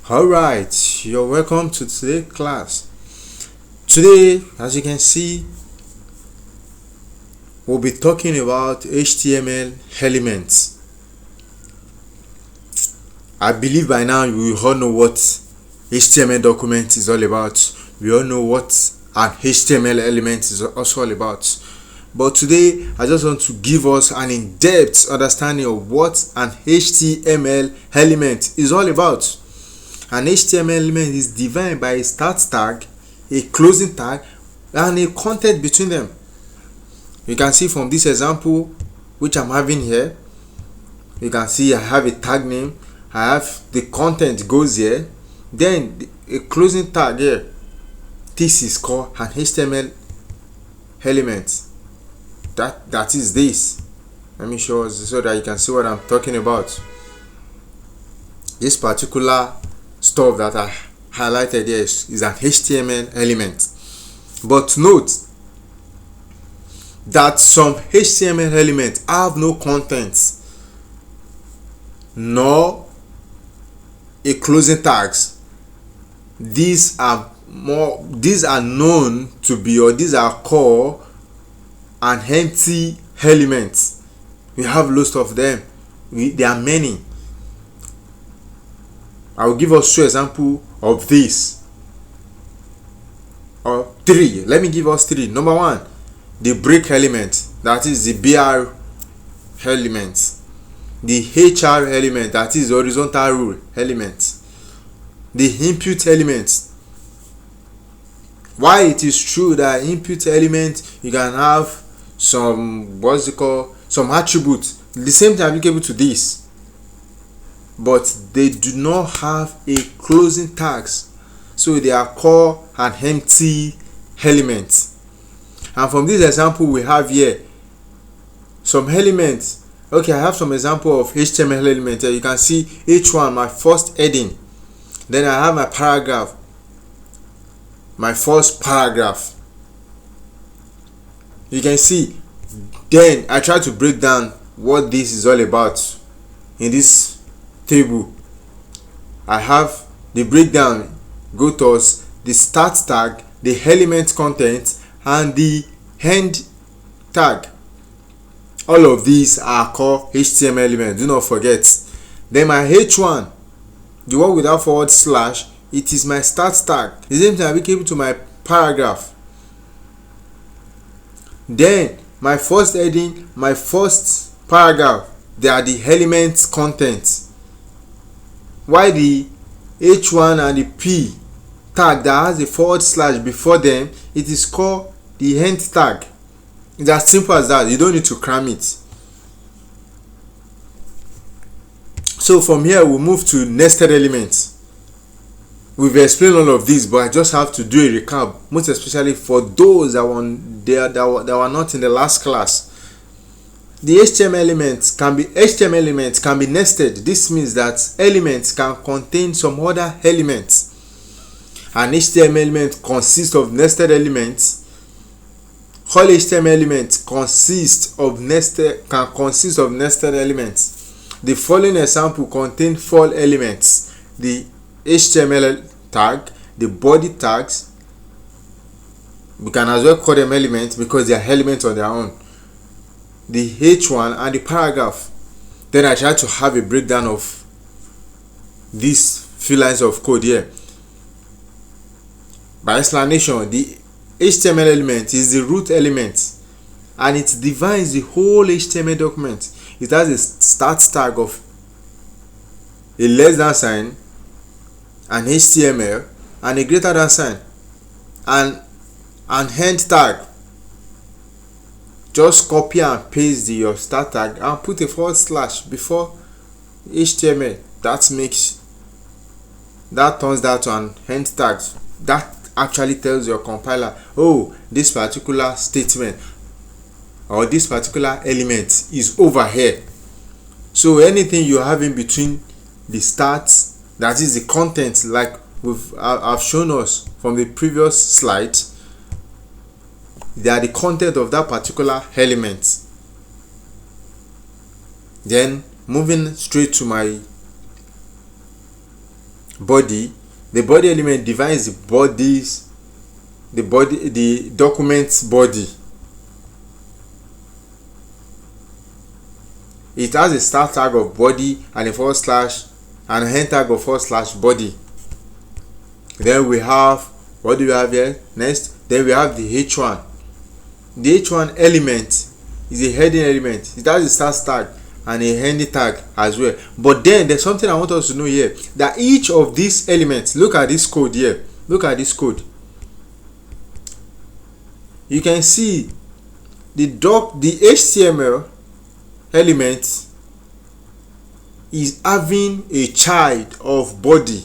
Alright, you're welcome to today's class. Today, as you can see, we'll be talking about HTML elements. I believe by now you all know what HTML document is all about. We all know what an HTML element is also all about. But today, I just want to give us an in-depth understanding of what an HTML element is all about. An HTML element is defined by a start tag, a closing tag, and a content between them. You can see from this example which I'm having here, you can see I have a tag name, I have the content goes here, then a closing tag here. This is called an HTML element. That is this. Let me show us so that you can see what I'm talking about. This particular stuff that I highlighted here is an HTML element. But note that some HTML elements have no contents nor a closing tags. These are known to be, or these are called an empty element. We have lots of them. There are many. I will give us two examples of this, or three. Let me give us three. Number one, the break element, that is the BR element. The HR element, that is the horizontal rule element. The input element. Why it is true that input element, you can have some some attributes, the same thing applicable to this, but they do not have a closing tags, so they are called an empty element. And from this example we have here some elements. Okay, I have some example of HTML element here. You can see H1, my first heading, then I have my paragraph, my first paragraph. You can see, then I try to break down what this is all about. In this table I have the breakdown, go towards the start tag, the element content, and the end tag. All of these are called HTML elements, do not forget. Then my H1, the one without forward slash, it is my start tag. The same thing applicable to my paragraph. Then my first heading, my first paragraph, they are the element content. Why the H1 and the P tag that has a forward slash before them, it is called the end tag. It's as simple as that. You don't need to cram it. So from here we'll move to nested elements. We've explained all of this, but I just have to do a recap, most especially for those that were not in the last class. The HTML elements can be nested. This means that elements can contain some other elements. An HTML element consists of nested elements. All HTML elements can consist of nested elements. The following example contain 4 elements: the HTML tag, the body tags. We can as well call them elements because they are elements on their own. The H1 and the paragraph. Then I try to have a breakdown of these few lines of code here. By explanation, the HTML element is the root element and it defines the whole HTML document. It has a start tag of a less than sign, an HTML, and a greater than sign, and an end tag. Just copy and paste your start tag and put a forward slash before HTML. That turns that to an end tag. That actually tells your compiler, oh, this particular statement or this particular element is over here. So anything you have in between the start, that is the content, like I've shown us from the previous slide, they are the content of that particular element. Then moving straight to my body, the body element defines the document's body. It has a start tag of body and a forward slash and a end tag of forward slash body. Then we have, what do we have here next? Then we have the h1. The h1 element is a heading element. It has a start tag and a ending tag as well. But then there's something I want us to know here, that each of these elements, look at this code here, look at this code. You can see the HTML element is having a child of body,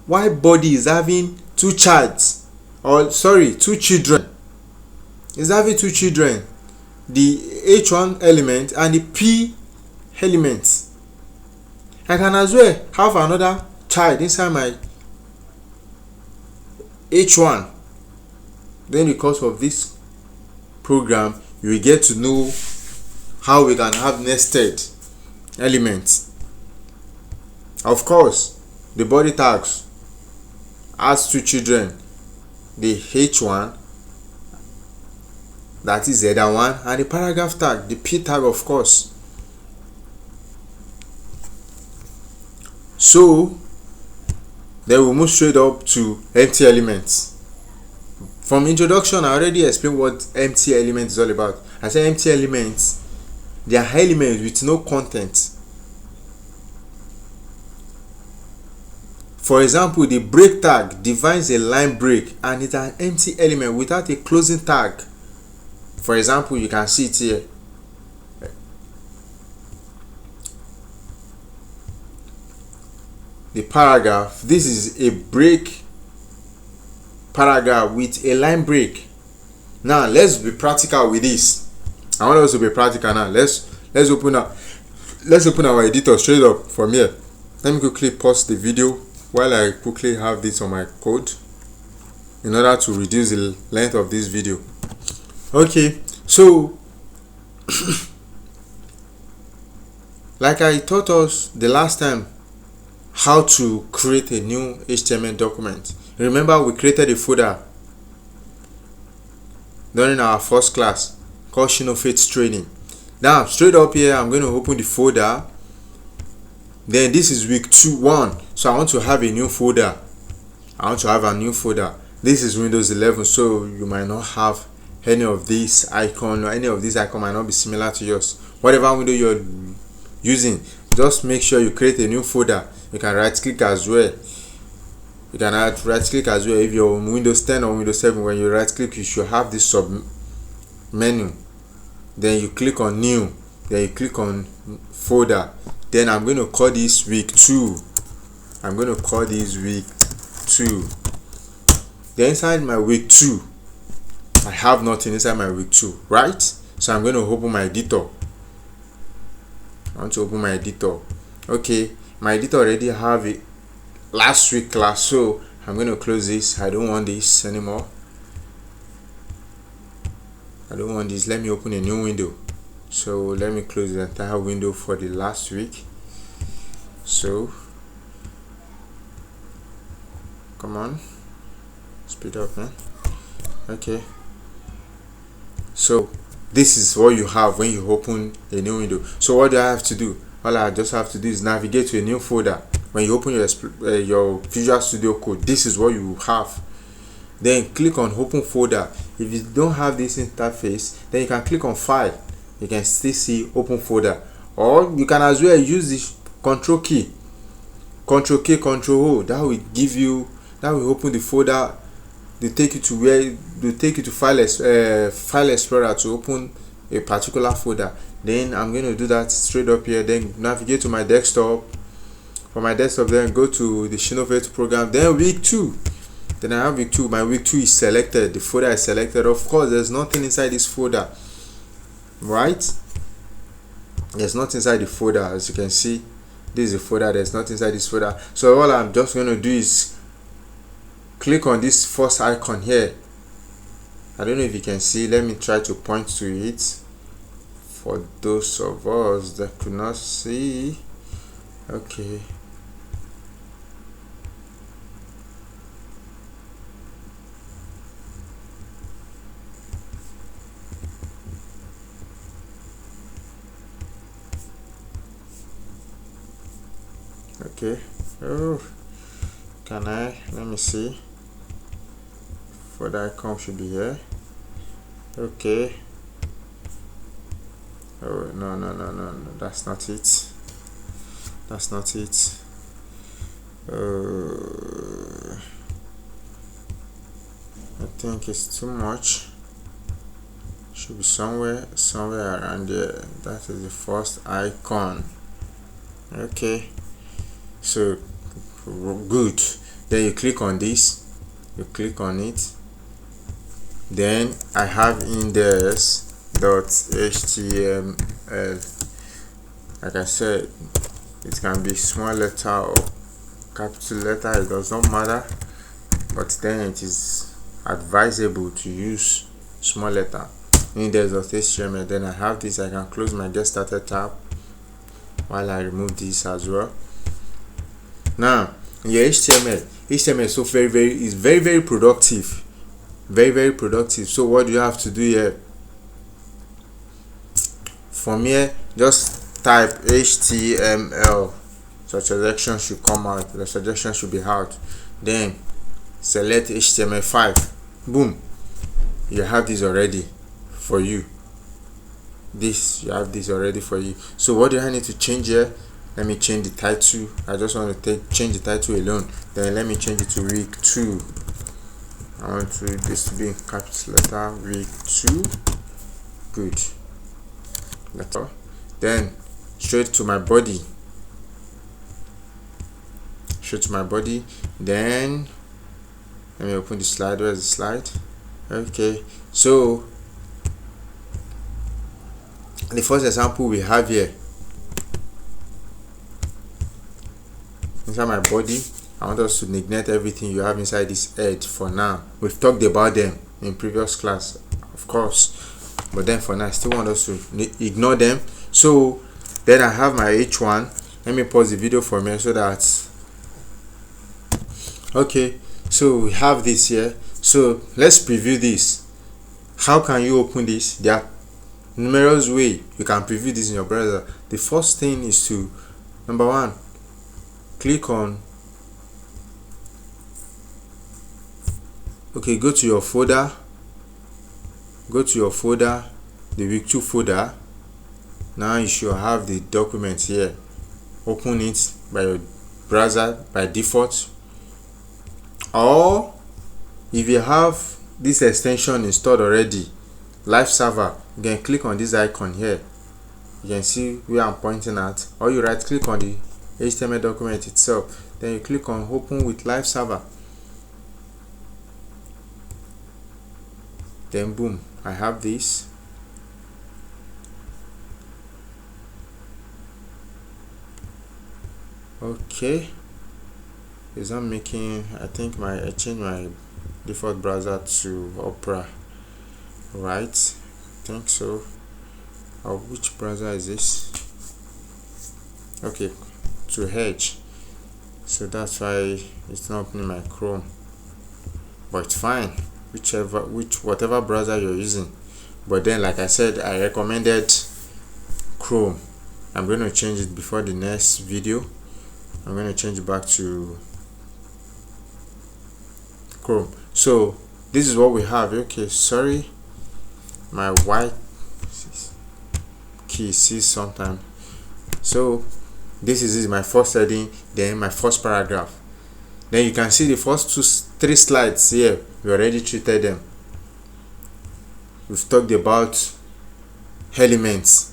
while body is having two children. It's having two children, the h1 element and the p element. I can as well have another child inside my h1. Then because of this program, you will get to know how we can have nested elements. Of course, the body tags has two children, the h1, that is header1, and the paragraph tag, the p tag, of course. So then we move straight up to empty elements. From introduction, I already explained what empty element is all about. I said empty elements, they are elements with no content. For example, the break tag defines a line break and it's an empty element without a closing tag. For example, you can see it here. The paragraph, this is a break paragraph with a line break. Now let's be practical with this. I want us to be practical now. Let's open our editor straight up from here. Let me quickly pause the video while I quickly have this on my code in order to reduce the length of this video. Okay, so like I taught us the last time how to create a new HTML document. Remember, we created a folder during our first class called Shinofates training. Now straight up here, I'm going to open the folder. Then this is week 1, so I want to have a new folder. This is Windows 11, so you might not have any of these icon, or any of these icon might not be similar to yours. Whatever window you're using, just make sure you create a new folder. You can right click as well. If you're on Windows 10 or Windows 7, when you right click, you should have this sub menu. Then you click on new, then you click on folder. Then I'm going to call this week 2. Then inside my week 2, I have nothing inside my week 2, right? So I'm going to open my editor. I want to open my editor. Okay, my editor already have a last week class, so I'm going to close this. I don't want this anymore. Let me open a new window. So let me close the entire window for the last week. So come on, speed up, man. Okay, so this is what you have when you open a new window. So what do I have to do? All I just have to do is navigate to a new folder. When you open your Visual Studio Code, this is what you have. Then click on open folder. If you don't have this interface, then you can click on file. You can still see open folder, or you can as well use this control key, control O. That will open the folder. They take you to file explorer to open a particular folder. Then I'm going to do that straight up here. Then navigate to my desktop. For my desktop, then go to the Shinofates program. Then week 2. Then I have week 2. My week 2 is selected. The folder is selected. Of course, there's nothing inside this folder, right? There's nothing inside the folder. As you can see, this is the folder. There's nothing inside this folder. So all I'm just going to do is click on this first icon here. I don't know if you can see. Let me try to point to it for those of us that could not see. Okay, Okay. Oh, can I? Let me see. For that icon should be here. Okay. Oh, no, that's not it. That's not it. I think it's too much. Should be somewhere around there. That is the first icon. Okay, so good. Then you click on this, you click on it. Then I have index.html. Like I said, it can be small letter or capital letter, it does not matter, but then it is advisable to use small letter. Index.html. Then I have this. I can close my get started tab while I remove this as well. Now your HTML is so very productive, very productive. So what do you have to do here? From here, just type HTML. So suggestion should come out. The suggestion should be out. Then select HTML5. Boom, you have this already for you. You have this already for you. So what do I need to change here? Let me change the title. I just want to change the title alone. Then let me change it to week 2. I want this to be in capital letter, week 2. Good. Letter. Then straight to my body. Then let me open the slide. Where's the slide? Okay, so the first example we have here, inside my body, I want us to neglect everything you have inside this head for now. We've talked about them in previous class, of course, but then for now I still want us to ignore them. So then I have my H1. Let me pause the video for me so that, okay, so we have this here. So let's preview this. How can you open this? There are numerous ways you can preview this in your browser. The first thing is to, number one, click on, okay, go to your folder, the week 2 folder. Now you should have the document here. Open it by your browser by default, or if you have this extension installed already, Live Server, you can click on this icon here. You can see where I'm pointing at, or you right click on the HTML document itself, then you click on open with Live Server. Then boom, I have this. Okay, it's not making, I think I changed my default browser to Opera, right? I think so. Or which browser is this? Okay, to Edge. So that's why it's not opening my Chrome, but it's fine, whatever browser you're using. But then, like I said, I recommended Chrome. I'm going to change it before the next video. I'm going to change it back to Chrome. So this is what we have. Okay, sorry, my white key sees sometime. So this is my first heading, then my first paragraph. Then you can see the first 3 slides here. We already treated them. We've talked about elements,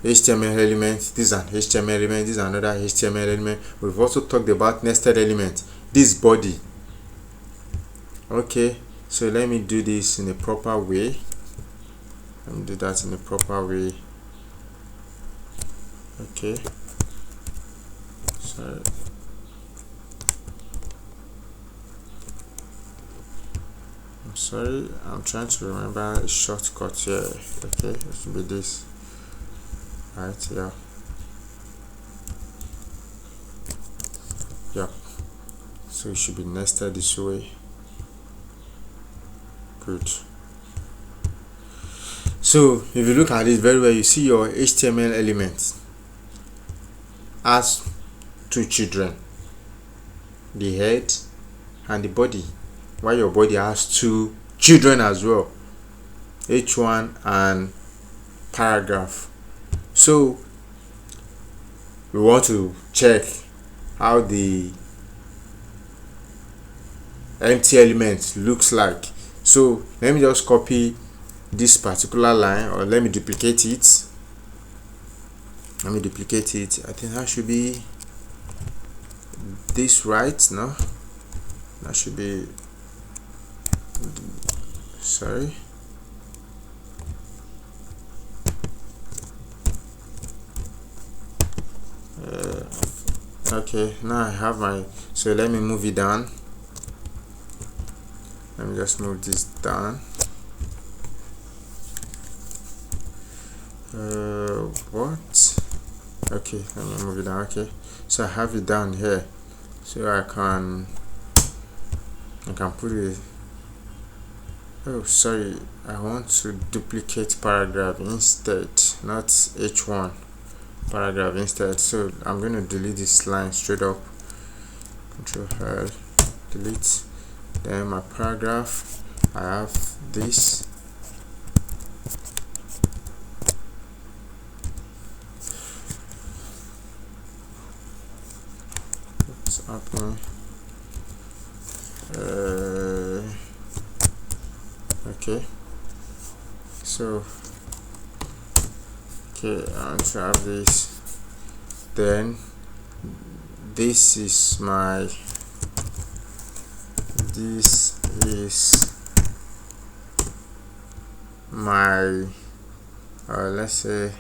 HTML element. This is an HTML element, this is another HTML element. We've also talked about nested element, this body. Okay, so let me do this in a proper way. Let me do that in a proper way. Okay, sorry. I'm sorry, I'm trying to remember a shortcut here. Okay, it should be this. Right here. Yeah, so it should be nested this way. Good. So if you look at it very well, you see your HTML element has two children, the head and the body, while your body has two children as well, H1 and paragraph. So we want to check how the empty element looks like. So let me just copy this particular line, or let me duplicate it. I think that should be this, right? No, that should be, sorry, okay, now I have my, so let me move it down. Let me just move this down. What? Okay, let me move it down. Okay, so I have it down here, so I can put it. Oh, sorry, I want to duplicate paragraph instead, not H1, paragraph instead. So I'm going to delete this line straight up. Control L, delete. Then my paragraph, I have this. What's happening? Okay, so okay, I want to have this. Then this is my let's say,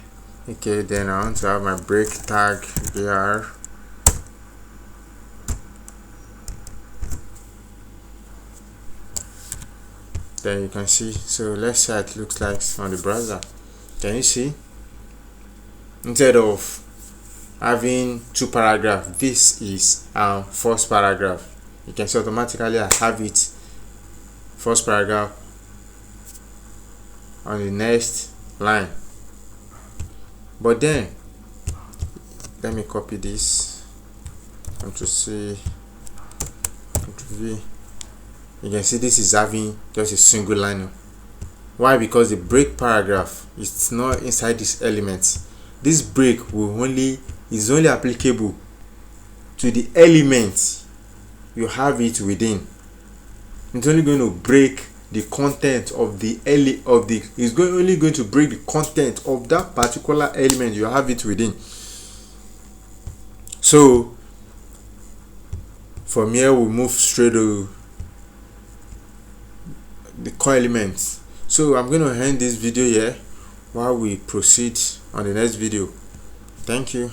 okay, then I want to have my break tag there. Then you can see, so let's say it looks like on the browser. Can you see, instead of having two paragraphs, this is first paragraph. You can see automatically I have it first paragraph on the next line. But then let me copy this, Ctrl C, Ctrl V. You can see this is having just a single line. Why? Because the break paragraph is not inside this element. This break is only applicable to the element you have it within. It's only going to break the content of the only going to break the content of that particular element you have it within. So from here we move straight to the core elements. So I'm going to end this video here while we proceed on the next video. Thank you.